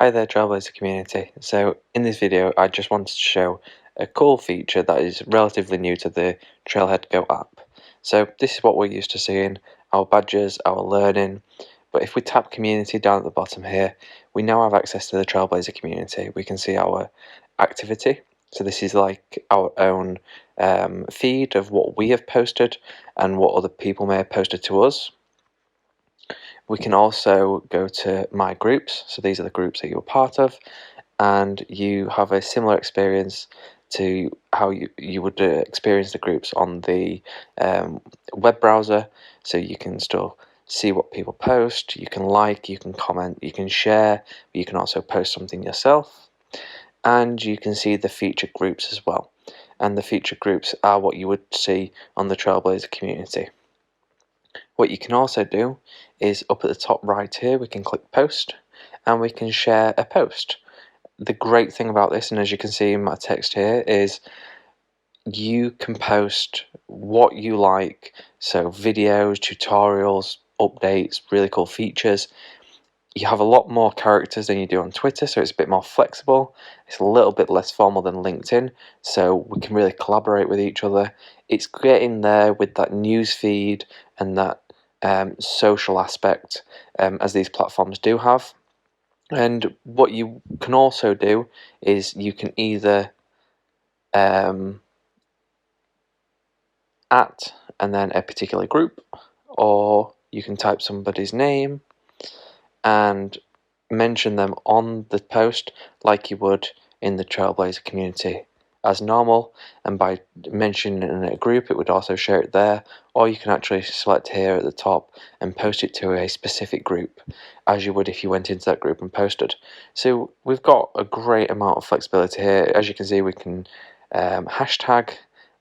Hi there, Trailblazer Community. So in this video I just wanted to show a cool feature that is relatively new to the TrailheadGO app. So this is what we're used to seeing, our badges, our learning, but if we tap community down at the bottom here, we now have access to the Trailblazer community. We can see our activity, so this is like our own feed of what we have posted and what other people may have posted to us. We can also go to my groups, so these are the groups that you're part of, and you have a similar experience to how you would experience the groups on the web browser. So you can still see what people post, you can like, you can comment, you can share, but you can also post something yourself, and you can see the featured groups as well. And the featured groups are what you would see on the Trailblazer community. What you can also do is up at the top right here, we can click post and we can share a post. The great thing about this, and as you can see in my text here, is you can post what you like, so videos, tutorials, updates, really cool features. You have a lot more characters than you do on Twitter, so it's a bit more flexible. It's a little bit less formal than LinkedIn, so we can really collaborate with each other. It's getting there with that news feed and that social aspect as these platforms do have. And what you can also do is you can either at and then a particular group, or you can type somebody's name and mention them on the post like you would in the Trailblazer community as normal, and by mentioning it in a group it would also share it there, or you can actually select here at the top and post it to a specific group as you would if you went into that group and posted. So we've got a great amount of flexibility here. As you can see, we can hashtag,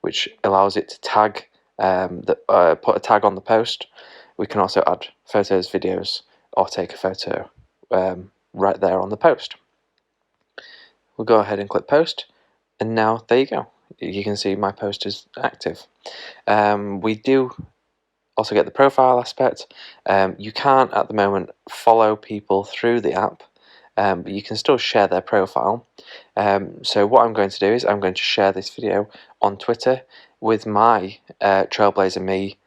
which allows it to tag put a tag on the post. We can also add photos, videos, or take a photo right there on the post. We'll go ahead and click post, and now there you go. You can see my post is active. We do also get the profile aspect. You can't at the moment follow people through the app, but you can still share their profile. So what I'm going to do is I'm going to share this video on Twitter with my Trailblazer Me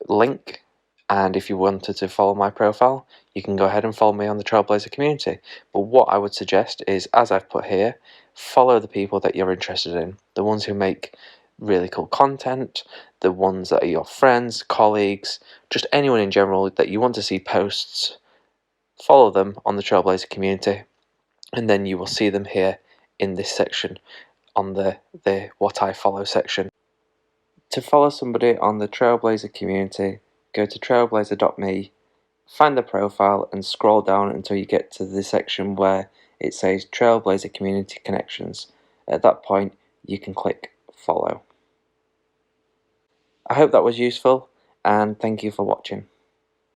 link, and if you wanted to follow my profile, you can go ahead and follow me on the Trailblazer community. But what I would suggest is, as I've put here, follow the people that you're interested in, the ones who make really cool content, the ones that are your friends, colleagues, just anyone in general that you want to see posts. Follow them on the Trailblazer community, and then you will see them here in this section on the what I follow section. To follow somebody on the Trailblazer community, go to trailblazer.me, find the profile and scroll down until you get to the section where it says Trailblazer Community Connections. At that point, you can click follow. I hope that was useful, and thank you for watching.